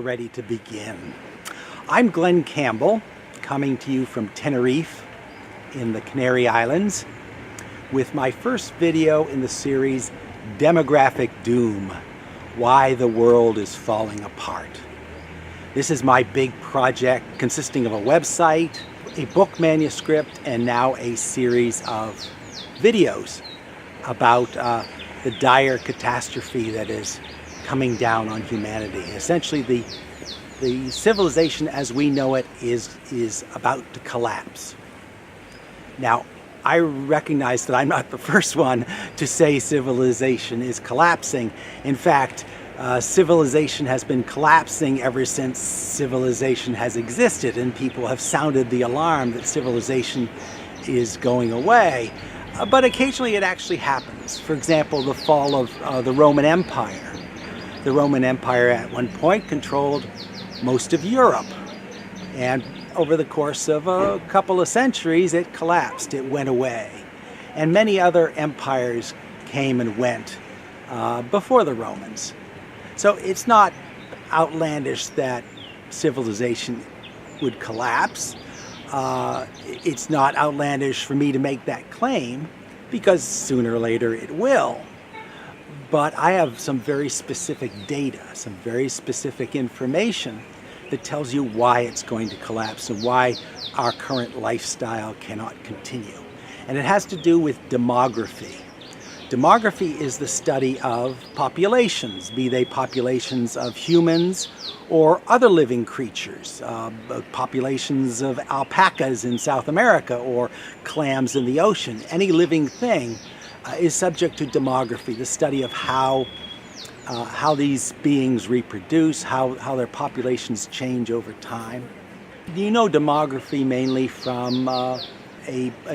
ready to begin. I'm Glenn Campbell, coming to you from Tenerife in the Canary Islands with my first video in the series Demographic Doom: Why the World is Falling Apart. This is my big project consisting of a website, a book manuscript, and now a series of videos about the dire catastrophe that is coming down on humanity. Essentially, the civilization as we know it is about to collapse. Now, I recognize that I'm not the first one to say civilization is collapsing. In fact, civilization has been collapsing ever since civilization has existed, and people have sounded the alarm that civilization is going away. But occasionally it actually happens. For example, the fall of the Roman Empire. The Roman Empire at one point controlled most of Europe, and over the course of a couple of centuries it collapsed, it went away. And many other empires came and went before the Romans. So it's not outlandish that civilization would collapse. It's not outlandish for me to make that claim, because sooner or later it will. But I have some very specific data, some very specific information that tells you why it's going to collapse and why our current lifestyle cannot continue. And it has to do with demography. Demography is the study of populations, be they populations of humans or other living creatures, populations of alpacas in South America or clams in the ocean. Any living thing is subject to demography, the study of how these beings reproduce, how their populations change over time. You know demography mainly from a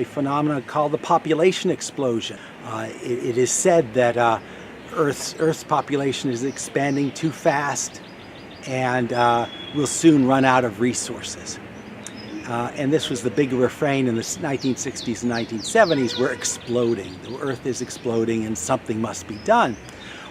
phenomenon called the population explosion. It is said that Earth's population is expanding too fast and will soon run out of resources. And this was the big refrain in the 1960s and 1970s. We're exploding. The Earth is exploding and something must be done.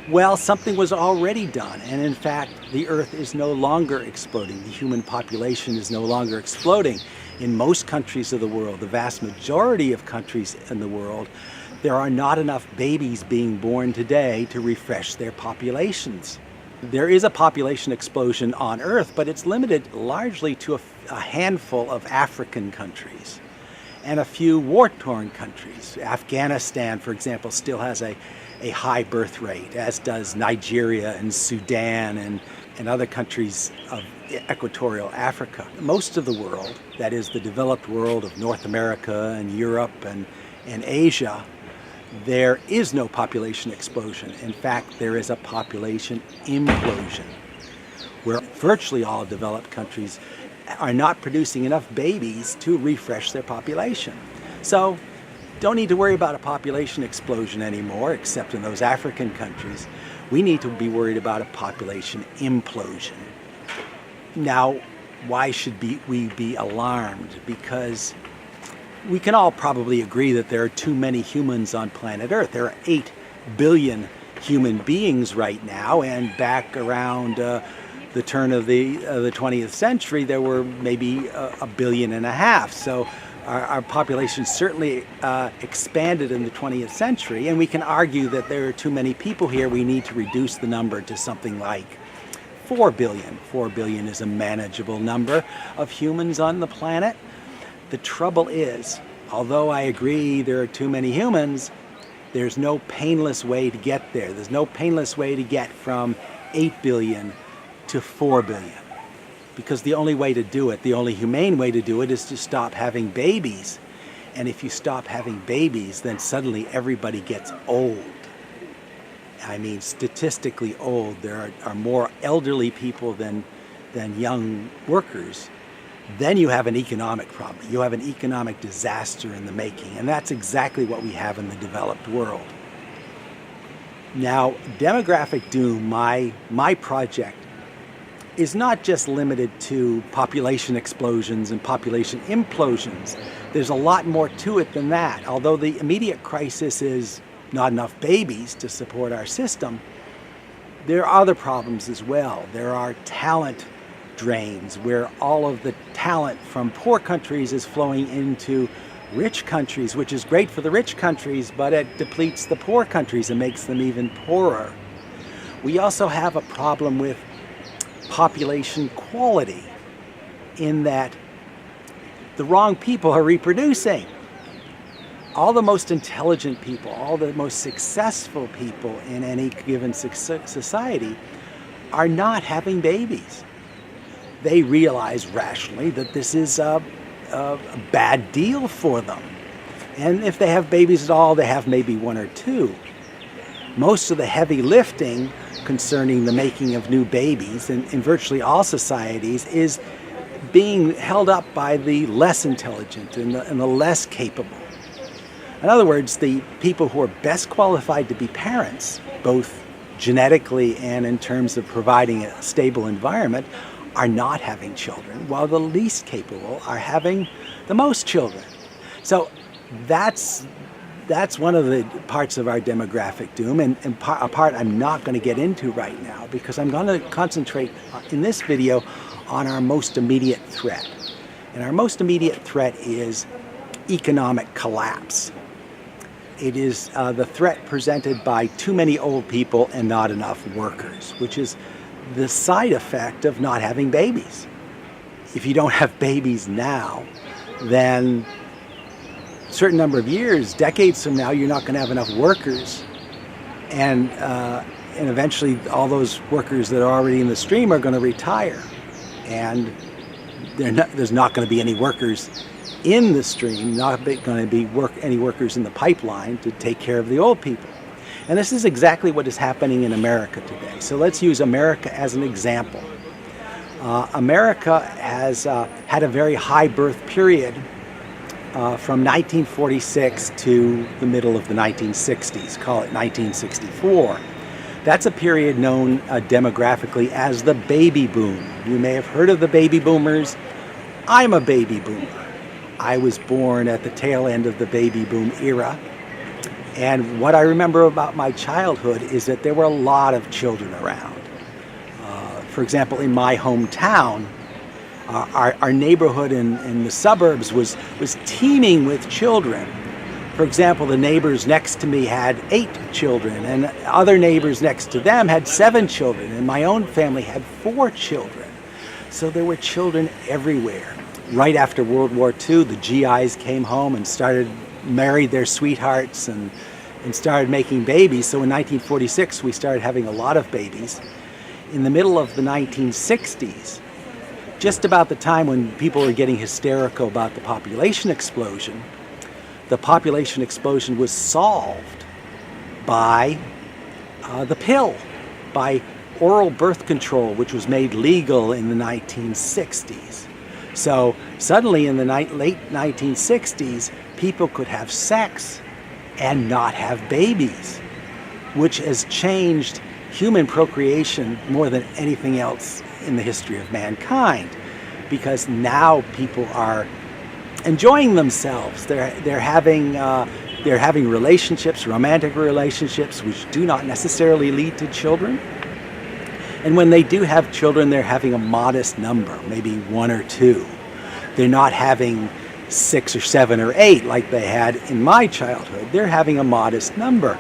Well, something was already done. And in fact, the Earth is no longer exploding. The human population is no longer exploding. In most countries of the world, the vast majority of countries in the world, there are not enough babies being born today to refresh their populations. There is a population explosion on Earth, but it's limited largely to a handful of African countries and a few war-torn countries. Afghanistan, for example, still has a high birth rate, as does Nigeria and Sudan and other countries of equatorial Africa. Most of the world, that is the developed world of North America and Europe and Asia, there is no population explosion. In fact, there is a population implosion, where virtually all developed countries are not producing enough babies to refresh their population. So, don't need to worry about a population explosion anymore, except in those African countries. We need to be worried about a population implosion. Now, why should we be alarmed? Because we can all probably agree that there are too many humans on planet Earth. There are 8 billion human beings right now, and back around the turn of the 20th century, there were maybe 1.5 billion. So our population certainly expanded in the 20th century, and we can argue that there are too many people here. We need to reduce the number to something like 4 billion. 4 billion is a manageable number of humans on the planet. The trouble is, although I agree there are too many humans, there's no painless way to get there. There's no painless way to get from 8 billion to 4 billion. Because the only way to do it, the only humane way to do it, is to stop having babies. And if you stop having babies, then suddenly everybody gets old. I mean, statistically old. There are more elderly people than young workers. Then you have an economic problem. You have an economic disaster in the making. And that's exactly what we have in the developed world. Now, Demographic Doom, my project, is not just limited to population explosions and population implosions. There's a lot more to it than that. Although the immediate crisis is not enough babies to support our system, There are other problems as well. There are talent drains where all of the talent from poor countries is flowing into rich countries, which is great for the rich countries, but it depletes the poor countries and makes them even poorer. We also have a problem with population quality in that the wrong people are reproducing. All the most intelligent people, all the most successful people in any given society are not having babies. They realize rationally that this is a bad deal for them. And if they have babies at all, they have maybe one or two. Most of the heavy lifting concerning the making of new babies in virtually all societies is being held up by the less intelligent and the less capable. In other words, the people who are best qualified to be parents, both genetically and in terms of providing a stable environment, are not having children, while the least capable are having the most children. So that's one of the parts of our demographic doom, and a part I'm not going to get into right now because I'm going to concentrate in this video on our most immediate threat. And our most immediate threat is economic collapse. It is the threat presented by too many old people and not enough workers, which is the side effect of not having babies. If you don't have babies now, then a certain number of years, decades from now, you're not going to have enough workers, and eventually all those workers that are already in the stream are going to retire, and there's not going to be any workers in the stream, not going to be any workers in the pipeline to take care of the old people. And this is exactly what is happening in America today. So let's use America as an example. America has had a very high birth period from 1946 to the middle of the 1960s, call it 1964. That's a period known demographically as the baby boom. You may have heard of the baby boomers. I'm a baby boomer. I was born at the tail end of the baby boom era. And what I remember about my childhood is that there were a lot of children around. For example, in my hometown, our neighborhood in the suburbs was teeming with children. For example, the neighbors next to me had 8 children, and other neighbors next to them had 7 children, and my own family had 4 children. So there were children everywhere. Right after World War II, the GIs came home and married their sweethearts and started making babies. So in 1946, we started having a lot of babies. In the middle of the 1960s, just about the time when people were getting hysterical about the population explosion was solved by the pill, by oral birth control, which was made legal in the 1960s. So suddenly in the late 1960s, people could have sex and not have babies, which has changed human procreation more than anything else in the history of mankind, because now people are enjoying themselves. They're having relationships, romantic relationships, which do not necessarily lead to children. And when they do have children, they're having a modest number, maybe 1 or 2. They're not having 6 or 7 or 8 like they had in my childhood. They're having a modest number.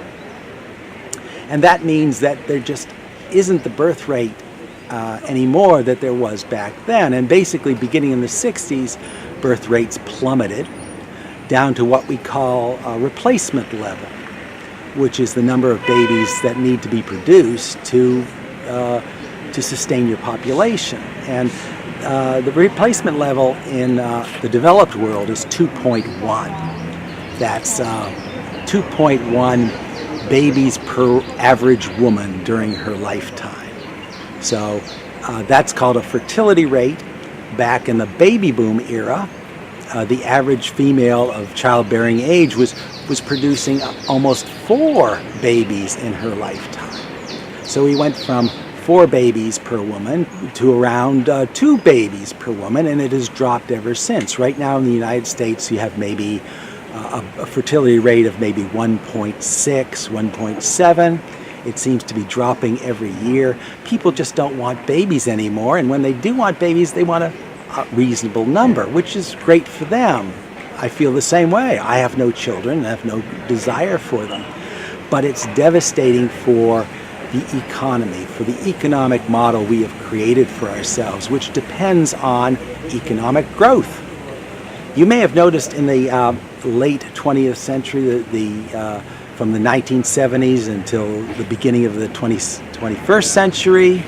And that means that there just isn't the birth rate anymore that there was back then. And basically, beginning in the 60s, birth rates plummeted down to what we call a replacement level, which is the number of babies that need to be produced to sustain your population. And the replacement level in the developed world is 2.1. That's 2.1 babies per average woman during her lifetime. So that's called a fertility rate. Back in the baby boom era, the average female of childbearing age was producing almost 4 babies in her lifetime. So we went from 4 babies per woman to around 2 babies per woman, and it has dropped ever since. Right now in the United States, you have maybe a fertility rate of maybe 1.6, 1.7. It seems to be dropping every year. People just don't want babies anymore, and when they do want babies, they want a reasonable number, which is great for them. I feel the same way. I have no children, I have no desire for them. But it's devastating for the economy, for the economic model we have created for ourselves, which depends on economic growth. You may have noticed in the late 20th century, from the 1970s until the beginning of the 21st century,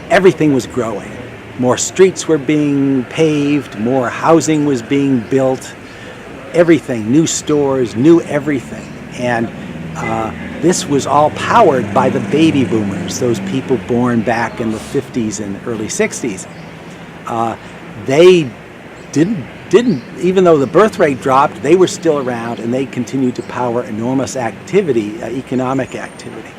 everything was growing. More streets were being paved, more housing was being built, everything, new stores, new everything. And this was all powered by the baby boomers, those people born back in the 50s and early 60s. They didn't, even though the birth rate dropped, they were still around, and they continued to power enormous activity, economic activity.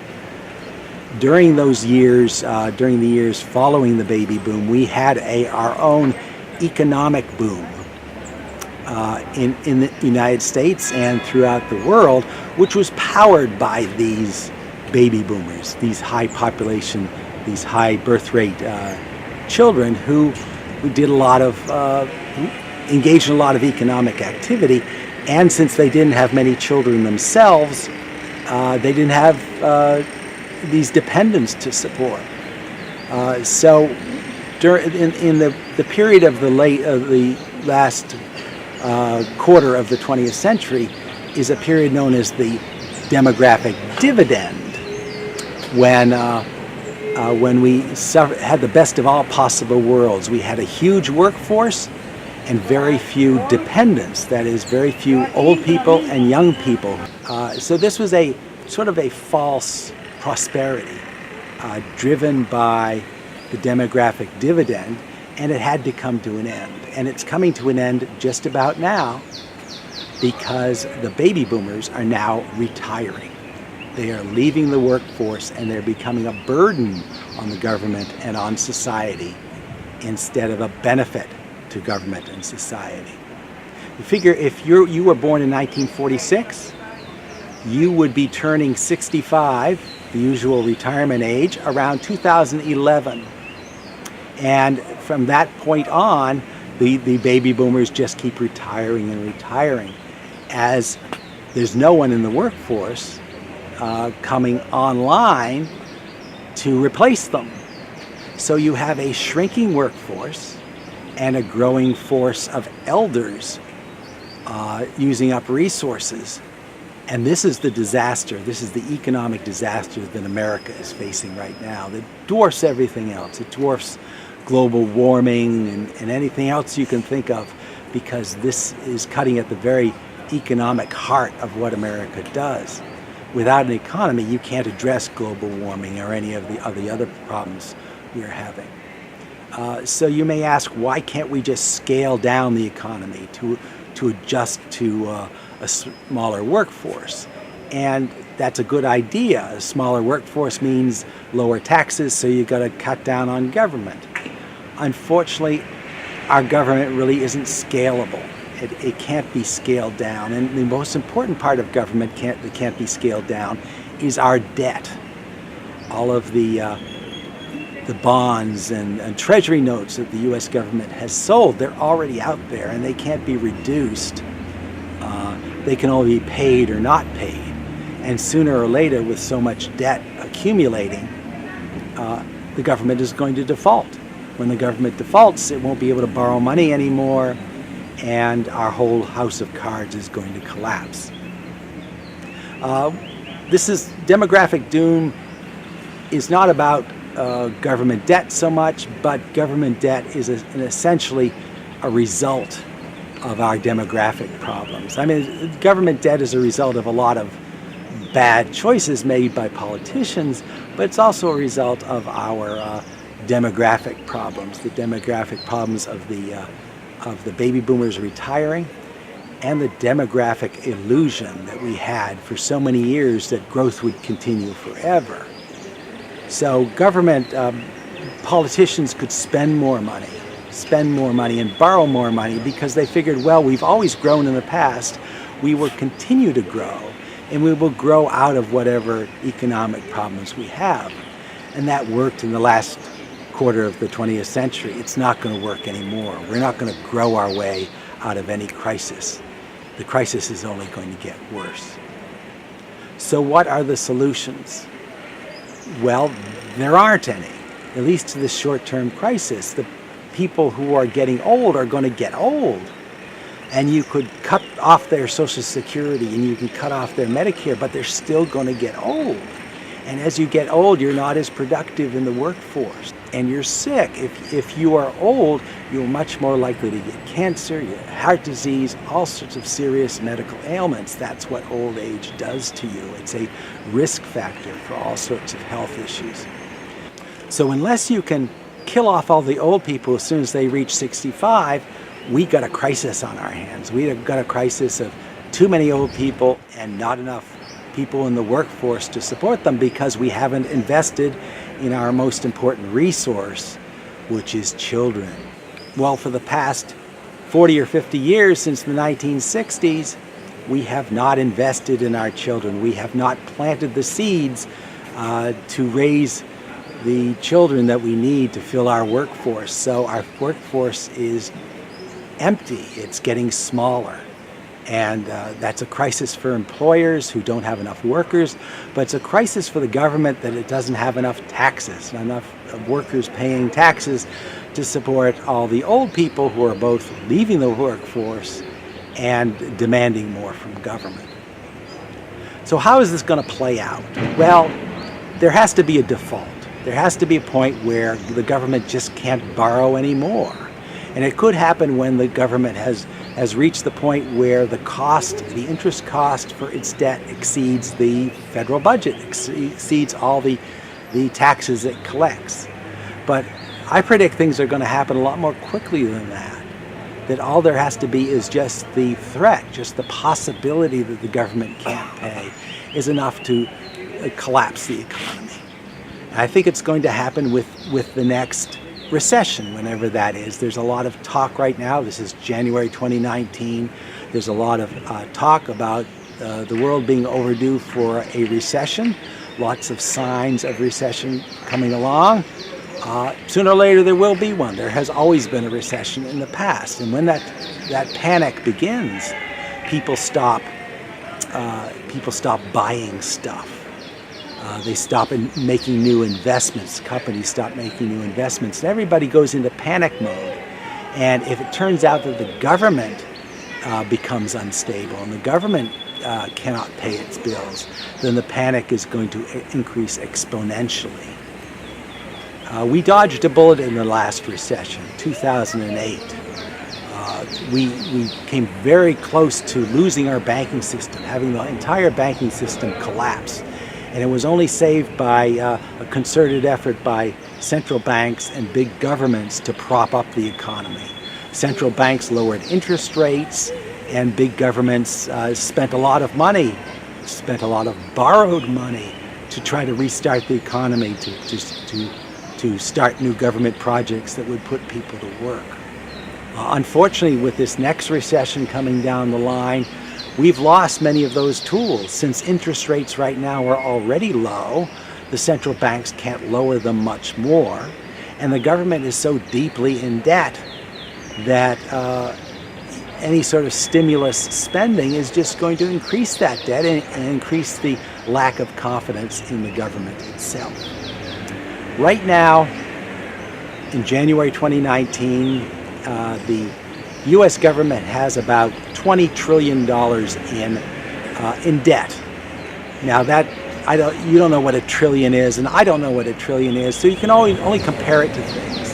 During those years, during the years following the baby boom, we had our own economic boom in the United States and throughout the world, which was powered by these baby boomers, these high population, these high birth rate children who did a lot of, engaged in a lot of economic activity. And since they didn't have many children themselves, they didn't have these dependents to support. So in the period of the last quarter of the 20th century is a period known as the demographic dividend, when we had the best of all possible worlds. We had a huge workforce and very few dependents, that is, very few old people and young people. So this was a sort of a false prosperity driven by the demographic dividend, and it had to come to an end. And it's coming to an end just about now because the baby boomers are now retiring. They are leaving the workforce and they're becoming a burden on the government and on society instead of a benefit to government and society. You figure if you were born in 1946, you would be turning 65, the usual retirement age, around 2011. And from that point on, the baby boomers just keep retiring and retiring as there's no one in the workforce coming online to replace them. So you have a shrinking workforce and a growing force of elders using up resources. And this is the disaster, this is the economic disaster that America is facing right now that dwarfs everything else. It dwarfs global warming and anything else you can think of, because this is cutting at the very economic heart of what America does. Without an economy, you can't address global warming or any of the other problems we're having. So you may ask, why can't we just scale down the economy to adjust to a smaller workforce? And that's a good idea. A smaller workforce means lower taxes, so you got to cut down on government. Unfortunately, our government really isn't scalable. It can't be scaled down. And the most important part of government that can't be scaled down is our debt. All of the bonds and treasury notes that the U.S. government has sold, they're already out there and they can't be reduced. They can only be paid or not paid. And sooner or later, with so much debt accumulating, the government is going to default. When the government defaults, it won't be able to borrow money anymore, and our whole house of cards is going to collapse. This is demographic doom is not about government debt so much, but government debt is essentially a result of our demographic problems. I mean, government debt is a result of a lot of bad choices made by politicians, but it's also a result of our demographic problems, the demographic problems of the baby boomers retiring, and the demographic illusion that we had for so many years that growth would continue forever. So government, politicians could spend more money and borrow more money because they figured, well, we've always grown in the past, we will continue to grow, and we will grow out of whatever economic problems we have. And that worked in the last quarter of the 20th century. It's not going to work anymore. We're not going to grow our way out of any crisis. The crisis is only going to get worse. So what are the solutions? Well, there aren't any, at least to this short-term crisis. The people who are getting old are going to get old. And you could cut off their Social Security and you can cut off their Medicare, but they're still going to get old. And as you get old, you're not as productive in the workforce. And you're sick. If you are old, you're much more likely to get cancer, you have heart disease, all sorts of serious medical ailments. That's what old age does to you. It's a risk factor for all sorts of health issues. So unless you can kill off all the old people as soon as they reach 65, we got a crisis on our hands. We got a crisis of too many old people and not enough people in the workforce to support them because we haven't invested in our most important resource, which is children. Well, for the past 40 or 50 years, since the 1960s, we have not invested in our children. We have not planted the seeds to raise the children that we need to fill our workforce. So our workforce is empty. It's getting smaller. And that's a crisis for employers who don't have enough workers, but it's a crisis for the government that it doesn't have enough taxes, enough workers paying taxes to support all the old people who are both leaving the workforce and demanding more from government. So how is this going to play out? Well, there has to be a default. There has to be a point where the government just can't borrow anymore. And it could happen when the government has reached the point where the interest cost for its debt exceeds the federal budget, exceeds all the taxes it collects. But I predict things are going to happen a lot more quickly than that. That all there has to be is just the threat, just the possibility that the government can't pay is enough to collapse the economy. And I think it's going to happen with the next recession, whenever that is. There's a lot of talk right now. This is January 2019. There's a lot of talk about the world being overdue for a recession. Lots of signs of recession coming along. Sooner or later there will be one. There has always been a recession in the past. And when that panic begins, people stop buying stuff. They stop making new investments. Companies stop making new investments. And everybody goes into panic mode. And if it turns out that the government becomes unstable and the government cannot pay its bills, then the panic is going to increase exponentially. We dodged a bullet in the last recession, 2008. We came very close to losing our banking system, having the entire banking system collapse. And it was only saved by a concerted effort by central banks and big governments to prop up the economy. Central banks lowered interest rates, and big governments spent a lot of money, spent a lot of borrowed money to try to restart the economy, to start new government projects that would put people to work. Unfortunately, with this next recession coming down the line, we've lost many of those tools. Since interest rates right now are already low, the central banks can't lower them much more, and the government is so deeply in debt that any sort of stimulus spending is just going to increase that debt and increase the lack of confidence in the government itself. Right now, in January 2019, the U.S. government has about $20 trillion in debt. Now you don't know what a trillion is, and I don't know what a trillion is, so you can only compare it to things.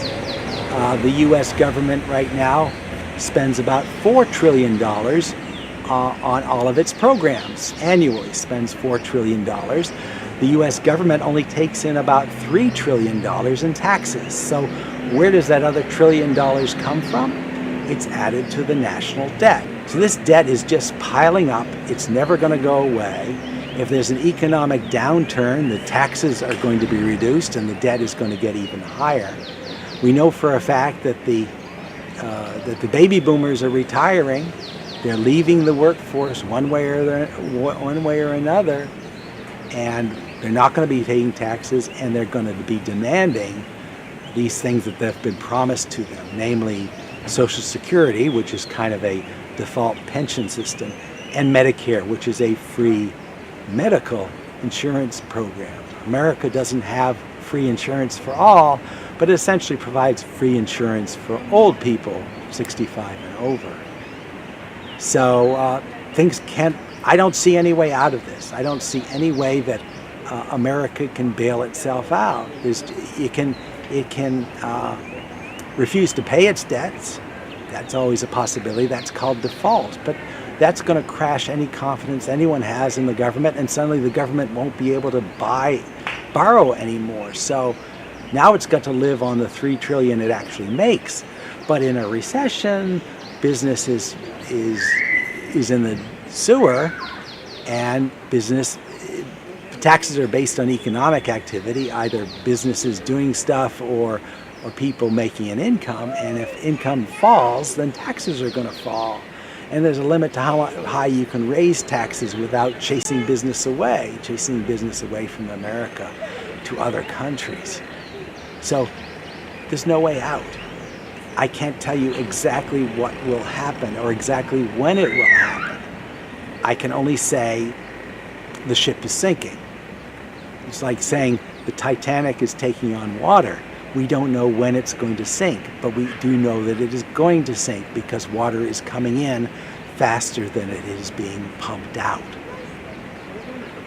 The U.S. government right now spends about $4 trillion on all of its programs. Annually spends $4 trillion. The U.S. government only takes in about $3 trillion in taxes. So where does that other $1 trillion come from? It's added to the national debt. So this debt is just piling up. It's never going to go away. If there's an economic downturn, the taxes are going to be reduced and the debt is going to get even higher. We know for a fact that the baby boomers are retiring, They're leaving the workforce one way or another, and they're not going to be paying taxes, and they're going to be demanding these things that have been promised to them, namely Social Security, which is kind of a default pension system, and Medicare, which is a free medical insurance program. America doesn't have free insurance for all, but it essentially provides free insurance for old people 65 and over. So I don't see any way out of this. I don't see any way that America can bail itself out. It can refuse to pay its debts. That's always a possibility. That's called default. But that's going to crash any confidence anyone has in the government, and suddenly the government won't be able to borrow anymore. So now it's got to live on the $3 trillion it actually makes. But in a recession, business is in the sewer, and taxes are based on economic activity, either businesses doing stuff or people making an income. And if income falls, then taxes are going to fall. And there's a limit to how high you can raise taxes without chasing business away from America to other countries. So there's no way out. I can't tell you exactly what will happen or exactly when it will happen. I can only say the ship is sinking. It's like saying the Titanic is taking on water. We don't know when it's going to sink, but we do know that it is going to sink because water is coming in faster than it is being pumped out.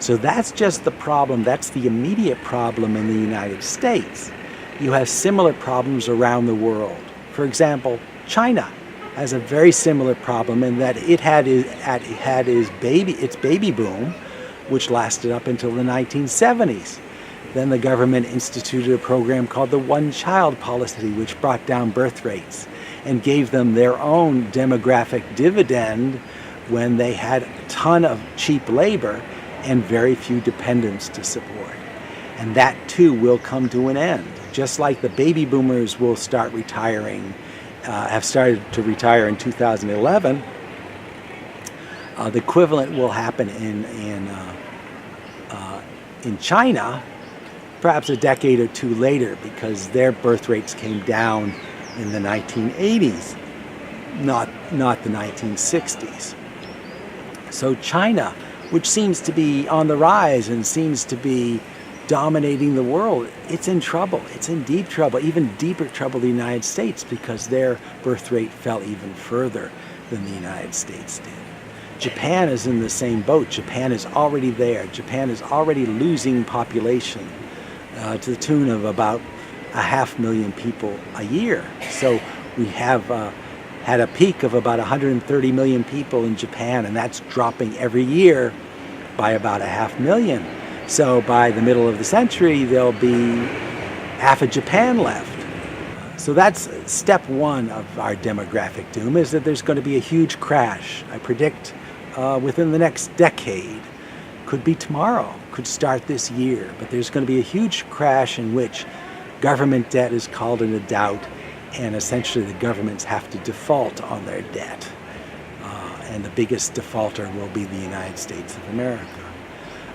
So that's just the problem. That's the immediate problem in the United States. You have similar problems around the world. For example, China has a very similar problem in that it had its baby boom, which lasted up until the 1970s. Then the government instituted a program called the one-child policy, which brought down birth rates and gave them their own demographic dividend when they had a ton of cheap labor and very few dependents to support. And that too will come to an end. Just like the baby boomers will start retiring, have started to retire in 2011, the equivalent will happen in China, perhaps a decade or two later, because their birth rates came down in the 1980s, not the 1960s. So China, which seems to be on the rise and seems to be dominating the world, it's in trouble. It's in deep trouble, even deeper trouble than the United States, because their birth rate fell even further than the United States did. Japan is in the same boat. Japan is already there. Japan is already losing population to the tune of about 500,000 people a year. So we have had a peak of about 130 million people in Japan, and that's dropping every year by about 500,000. So by the middle of the century, there'll be half of Japan left. So that's step one of our demographic doom, is that there's going to be a huge crash. I predict within the next decade, could be tomorrow, could start this year, but there's going to be a huge crash in which government debt is called into doubt, and essentially the governments have to default on their debt. And the biggest defaulter will be the United States of America.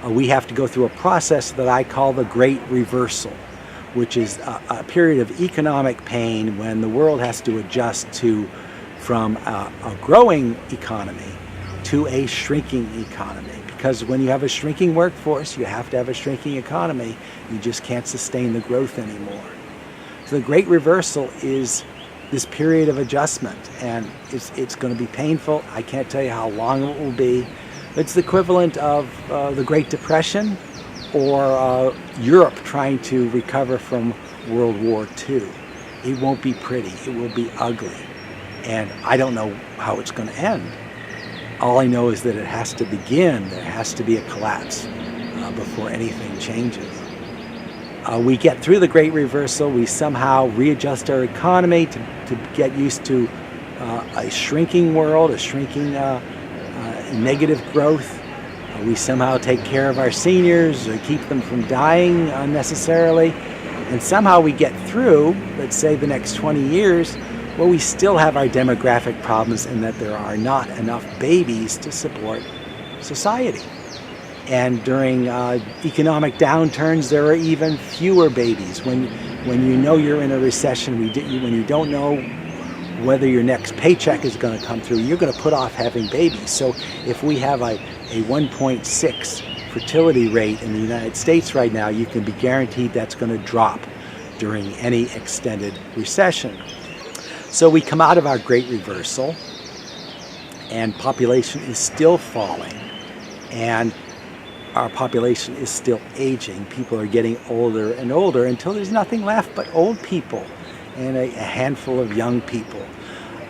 We have to go through a process that I call the Great Reversal, which is a period of economic pain when the world has to adjust from a growing economy to a shrinking economy. Because when you have a shrinking workforce, you have to have a shrinking economy. You just can't sustain the growth anymore. So the Great Reversal is this period of adjustment, and it's going to be painful. I can't tell you how long it will be. It's the equivalent of the Great Depression or Europe trying to recover from World War II. It won't be pretty. It will be ugly. And I don't know how it's going to end. All I know is that it has to begin. There has to be a collapse before anything changes. We get through the Great Reversal. We somehow readjust our economy to get used to a shrinking world, a shrinking negative growth. We somehow take care of our seniors or keep them from dying unnecessarily. And somehow we get through, let's say the next 20 years, Well, we still have our demographic problems in that there are not enough babies to support society. And during economic downturns, there are even fewer babies. When you know you're in a recession, when you don't know whether your next paycheck is going to come through, you're going to put off having babies. So if we have a 1.6 fertility rate in the United States right now, you can be guaranteed that's going to drop during any extended recession. So we come out of our great reversal, and population is still falling, and our population is still aging. People are getting older and older until there's nothing left but old people and a handful of young people.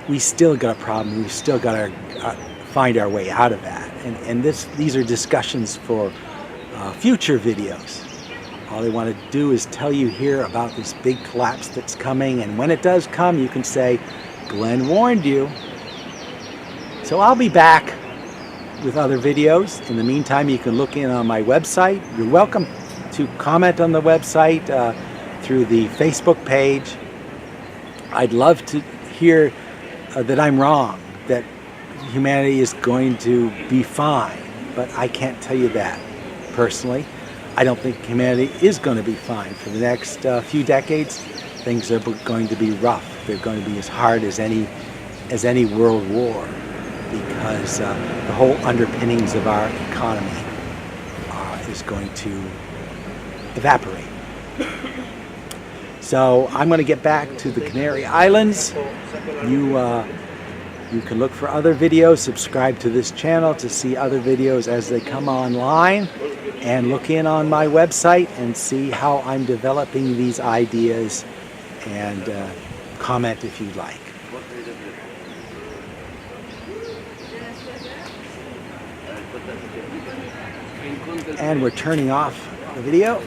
We still got a problem. We've still got to find our way out of that. And these are discussions for future videos. All I want to do is tell you here about this big collapse that's coming, and when it does come, you can say, Glenn warned you. So I'll be back with other videos. In the meantime, you can look in on my website. You're welcome to comment on the website through the Facebook page. I'd love to hear that I'm wrong, that humanity is going to be fine, but I can't tell you that personally. I don't think humanity is going to be fine. For the next few decades, things are going to be rough. They're going to be as hard as any world war, because the whole underpinnings of our economy is going to evaporate. So I'm going to get back to the Canary Islands. You can look for other videos, subscribe to this channel to see other videos as they come online, and look in on my website and see how I'm developing these ideas, and comment if you'd like. And we're turning off the video.